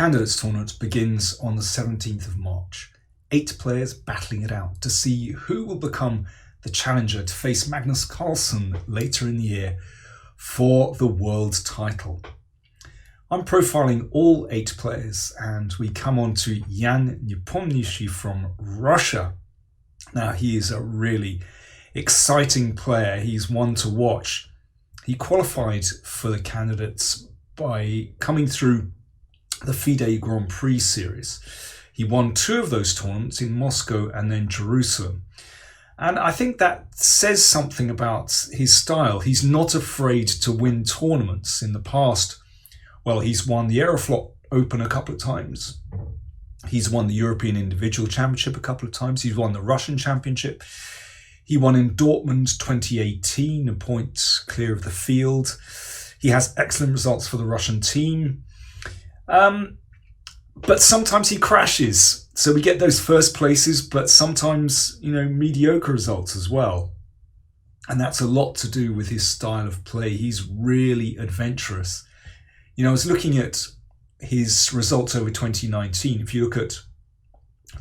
Candidates Tournament begins on the 17th of March. 8 players battling it out to see who will become the challenger to face Magnus Carlsen later in the year for the world title. I'm profiling all 8 players, and we come on to Jan Nepomniachtchi from Russia. Now, he is a really exciting player. He's one to watch. He qualified for the candidates by coming through the FIDE Grand Prix series. He won 2 of those tournaments in Moscow and then Jerusalem. And I think that says something about his style. He's not afraid to win tournaments. In the past, well, he's won the Aeroflot Open a couple of times. He's won the European Individual Championship a couple of times. He's won the Russian Championship. He won in Dortmund 2018, a point clear of the field. He has excellent results for the Russian team. But sometimes he crashes. So we get those first places, but sometimes, mediocre results as well. And that's a lot to do with his style of play. He's really adventurous. I was looking at his results over 2019. If you look at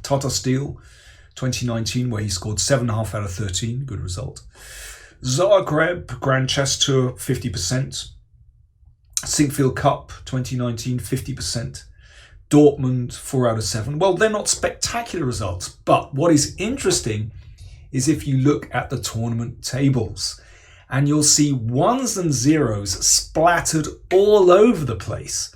Tata Steel 2019, where he scored 7.5 out of 13, good result. Zagreb Grand Chess Tour, 50%. Sinkfield Cup 2019, 50%. Dortmund, 4 out of 7. Well, they're not spectacular results, but what is interesting is if you look at the tournament tables, and you'll see 1s and 0s splattered all over the place.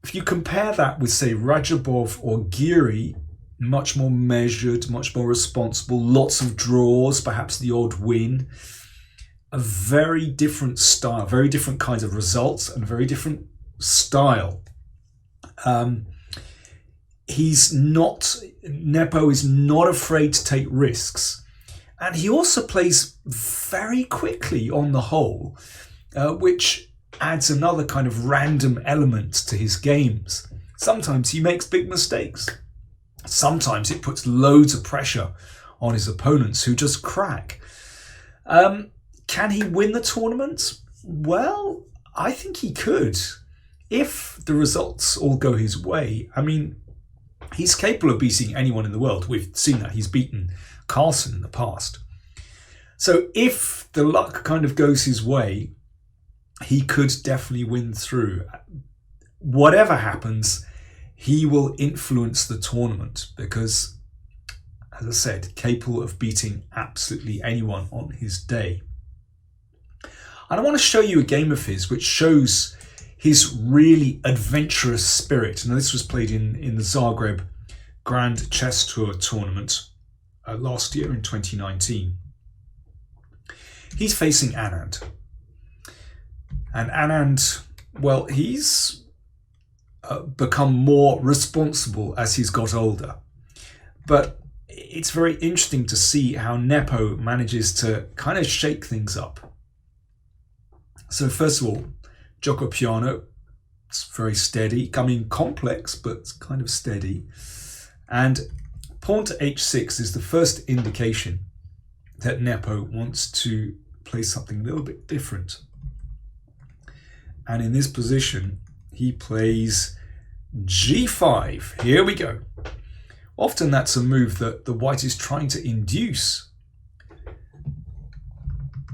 If you compare that with, say, Rajabov or Giri, much more measured, much more responsible, lots of draws, perhaps the odd win, a very different style, very different kinds of results and very different style. Nepo is not afraid to take risks. And he also plays very quickly on the whole, which adds another kind of random element to his games. Sometimes he makes big mistakes. Sometimes it puts loads of pressure on his opponents who just crack. Can he win the tournament? Well, I think he could. If the results all go his way. I mean, he's capable of beating anyone in the world. We've seen that. He's beaten Carlsen in the past. So if the luck kind of goes his way, he could definitely win through. Whatever happens, he will influence the tournament because, as I said, capable of beating absolutely anyone on his day. And I want to show you a game of his which shows his really adventurous spirit. Now, this was played in the Zagreb Grand Chess Tour tournament last year in 2019. He's facing Anand. And Anand, well, he's become more responsible as he's got older. But it's very interesting to see how Nepo manages to kind of shake things up. So first of all, Gioco piano, it's very steady. I mean, complex, but it's kind of steady. And pawn to h6 is the first indication that Nepo wants to play something a little bit different. And in this position, he plays g5. Here we go. Often that's a move that the white is trying to induce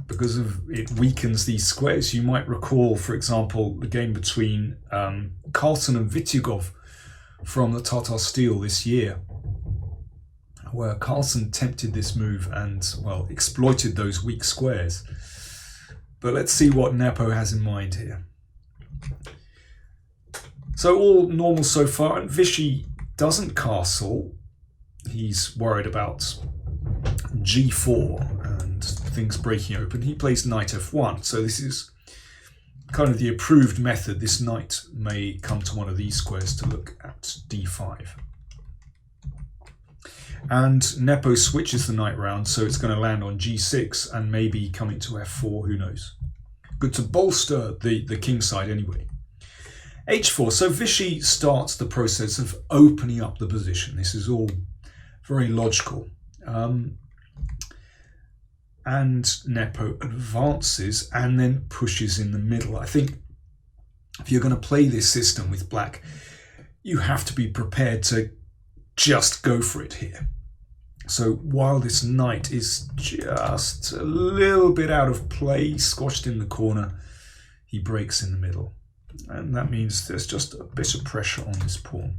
because it weakens these squares. You might recall, for example, the game between Carlsen and Vityugov from the Tata Steel this year, where Carlsen tempted this move and, well, exploited those weak squares. But let's see what Nepo has in mind here. So all normal so far, and Vichy doesn't castle. He's worried about g4 and things breaking open. He plays knight f1, so this is kind of the approved method. This knight may come to one of these squares to look at d5. And Nepo switches the knight round, so it's going to land on g6 and maybe coming to f4, who knows. Good to bolster the king side anyway. h4, so Vichy starts the process of opening up the position. This is all very logical. And Nepo advances and then pushes in the middle. I think if you're going to play this system with black, you have to be prepared to just go for it here. So while this knight is just a little bit out of play, squashed in the corner, he breaks in the middle. And that means there's just a bit of pressure on this pawn.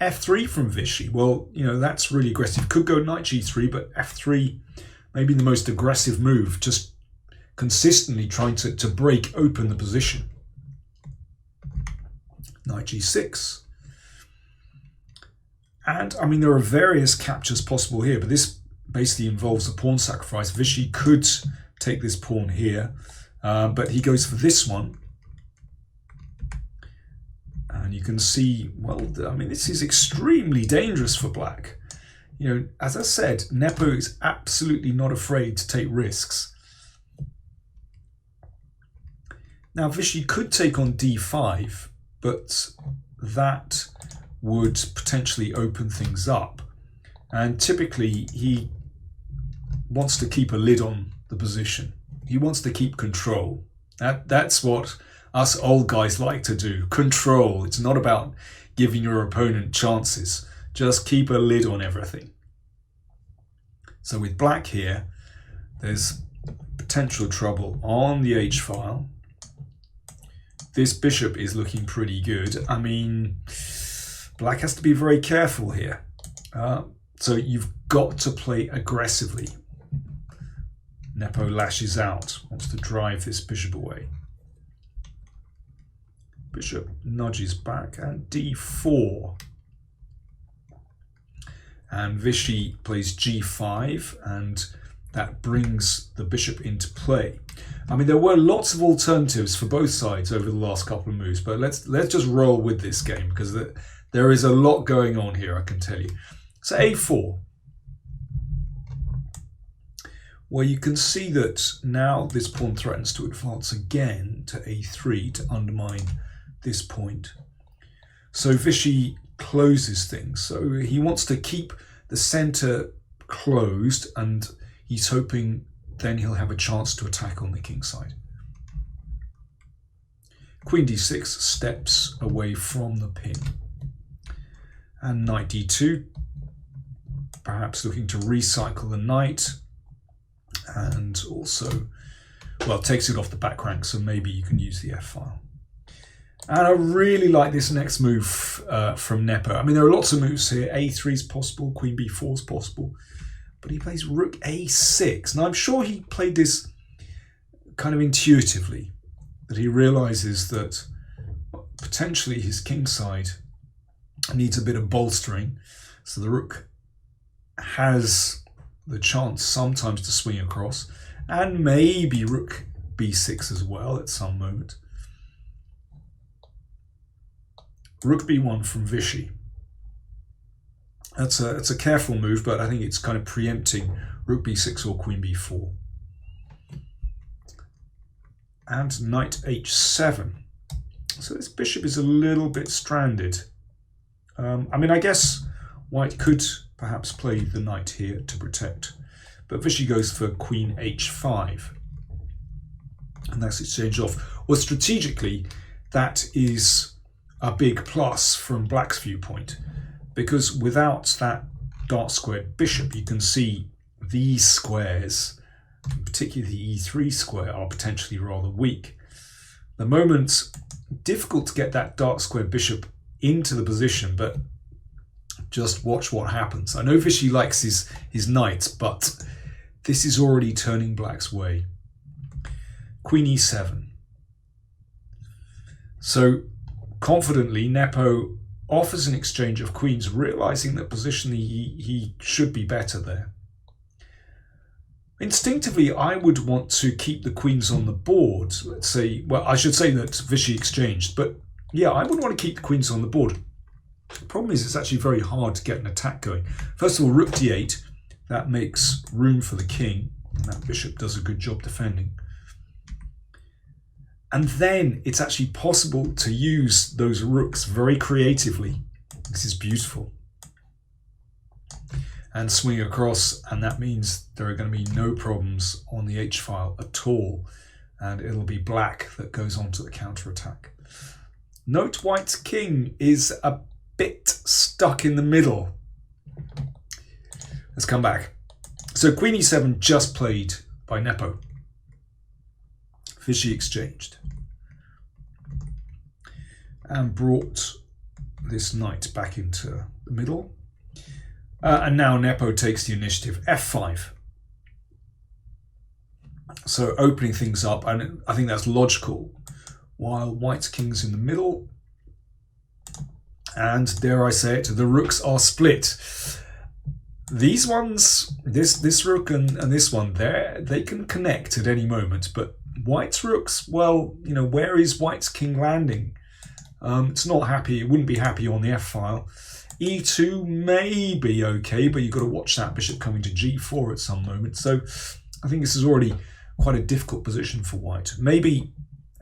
F3 from Vichy. Well, you know, that's really aggressive. Could go knight g3, but F3 may be the most aggressive move, just consistently trying to break open the position. Knight g6. And, I mean, there are various captures possible here, but this basically involves a pawn sacrifice. Vichy could take this pawn here, but he goes for this one. And you can see, well, I mean, this is extremely dangerous for black. You know, as I said, Nepo is absolutely not afraid to take risks. Now, Vichy could take on d5, but that would potentially open things up. And typically, he wants to keep a lid on the position. He wants to keep control. That's what us old guys like to do. Control. It's not about giving your opponent chances. Just keep a lid on everything. So with black here, there's potential trouble on the h-file. This bishop is looking pretty good. I mean, black has to be very careful here. So you've got to play aggressively. Nepo lashes out, wants to drive this bishop away. Bishop nudges back and d4. And Vichy plays g5, and that brings the bishop into play. I mean, there were lots of alternatives for both sides over the last couple of moves, but let's just roll with this game, because there is a lot going on here, I can tell you. So a4. Well, you can see that now this pawn threatens to advance again to a3 to undermine this point. So Vichy closes things. So he wants to keep the center closed, and he's hoping then he'll have a chance to attack on the king side. Queen d6 steps away from the pin. And knight d2, perhaps looking to recycle the knight, and also, well, takes it off the back rank, so maybe you can use the f-file. And I really like this next move from Nepo. I mean, there are lots of moves here. a3 is possible, queen b4 is possible, but he plays rook a6. Now, I'm sure he played this kind of intuitively, that he realizes that potentially his king side needs a bit of bolstering, so the rook has the chance sometimes to swing across, and maybe rook b6 as well at some moment. Rook b1 from Vichy. It's a careful move, but I think it's kind of preempting rook b6 or queen b4. And knight h7. So this bishop is a little bit stranded. I mean, I guess white could perhaps play the knight here to protect, but Vichy goes for queen h5. And that's exchanged off. Well, strategically, that is a big plus from black's viewpoint, because without that dark squared bishop, you can see these squares, particularly the e3 square, are potentially rather weak. The moment, difficult to get that dark squared bishop into the position, but just watch what happens. I know Vichy likes his knight, but this is already turning black's way. Queen e7. So confidently, Nepo offers an exchange of queens, realizing that positionally he should be better there. Instinctively, I would want to keep the queens on the board. Let's say, well, I should say that Vichy exchanged, but yeah, I would want to keep the queens on the board. The problem is it's actually very hard to get an attack going. First of all, rook d8, that makes room for the king, and that bishop does a good job defending. And then it's actually possible to use those rooks very creatively. This is beautiful. And swing across, and that means there are going to be no problems on the h-file at all. and it'll be black that goes on to the counter-attack. Note white's king is a bit stuck in the middle. Let's come back. So queen e7 just played by Nepo. Vishy exchanged and brought this knight back into the middle. And now Nepo takes the initiative, f5. So opening things up, and I think that's logical, while white's king's in the middle. And dare I say it, the rooks are split. These ones, this rook and this one, they can connect at any moment, but white's rooks, well, you know, where is white's king landing? It's not happy, it wouldn't be happy on the f-file. e2 may be okay, but you've got to watch that bishop coming to g4 at some moment. So I think this is already quite a difficult position for white. Maybe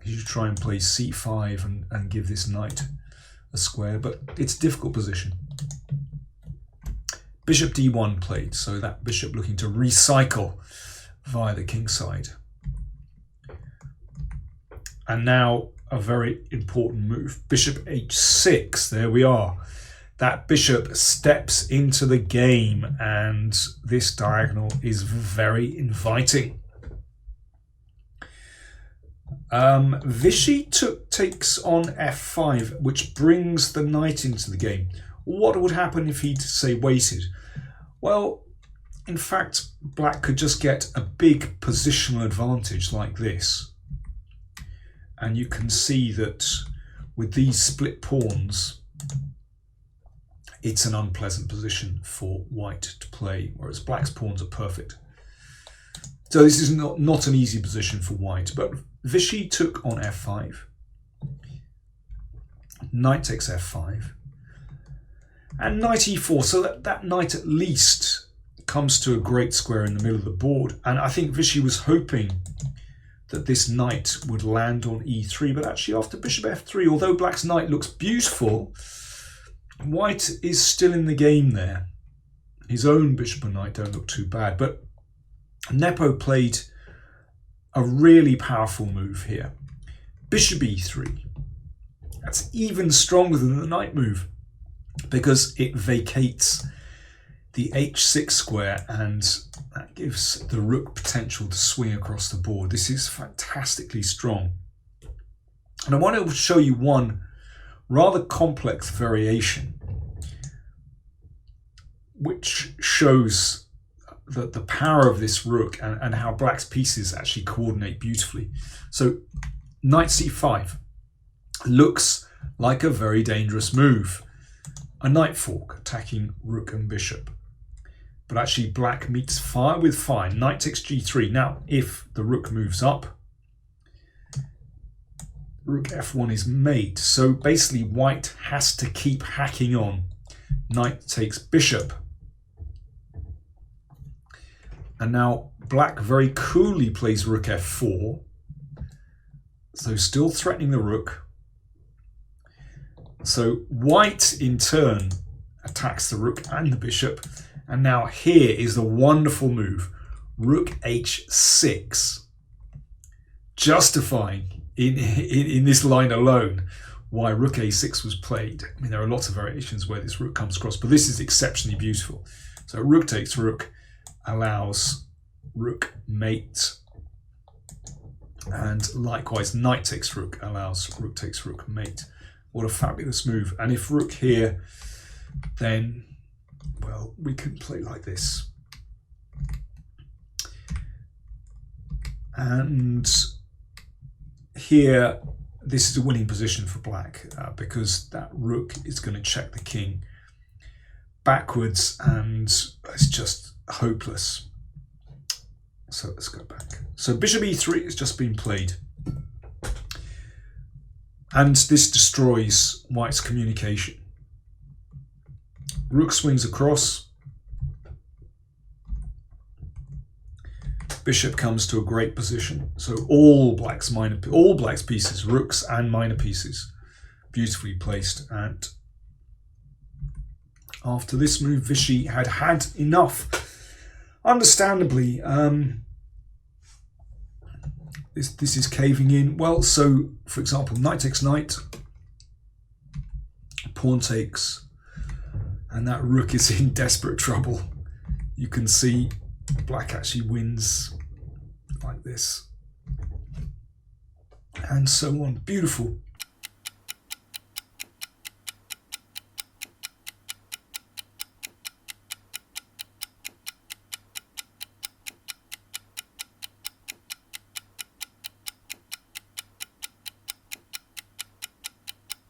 you should try and play c5 and give this knight a square, but it's a difficult position. Bishop d1 played, so that bishop looking to recycle via the king side. And now a very important move. Bishop h6, there we are. That bishop steps into the game, and this diagonal is very inviting. Vishy takes on f5, which brings the knight into the game. What would happen if he, say, waited? Well, in fact, black could just get a big positional advantage like this. And you can see that with these split pawns, it's an unpleasant position for white to play, whereas black's pawns are perfect. So this is not an easy position for white, but Vishy took on f5. Knight takes f5. And knight e4, so that knight at least comes to a great square in the middle of the board. And I think Vishy was hoping that this knight would land on e3, but actually after bishop f3, although black's knight looks beautiful, white is still in the game there. His own bishop and knight don't look too bad, but Nepo played a really powerful move here. Bishop e3. That's even stronger than the knight move, because it vacates the h6 square and that gives the rook potential to swing across the board. This is fantastically strong. And I want to show you one rather complex variation which shows the power of this rook and how black's pieces actually coordinate beautifully. So knight c5 looks like a very dangerous move. A knight fork attacking rook and bishop. But actually black meets fire with fire. Knight takes g3. Now, if the rook moves up, rook f1 is mate. So basically white has to keep hacking on. Knight takes bishop. And now black very coolly plays rook f4. So still threatening the rook. So white in turn attacks the rook and the bishop. And now here is the wonderful move, rook h6, justifying in this line alone why rook a6 was played. I mean, there are lots of variations where this rook comes across, but this is exceptionally beautiful. So rook takes rook allows rook mate, and likewise knight takes rook allows rook takes rook mate. What a fabulous move. And if rook here, then, well, we can play like this. And here, this is a winning position for black because that rook is going to check the king backwards and it's just hopeless. So let's go back. So bishop e3 has just been played. And this destroys white's communication. Rook swings across. Bishop comes to a great position. So all black's pieces, rooks and minor pieces, beautifully placed. And after this move, Vishy had enough. Understandably, This is caving in. Well, so for example, knight takes knight, pawn takes, and that rook is in desperate trouble. You can see black actually wins like this, and so on. Beautiful.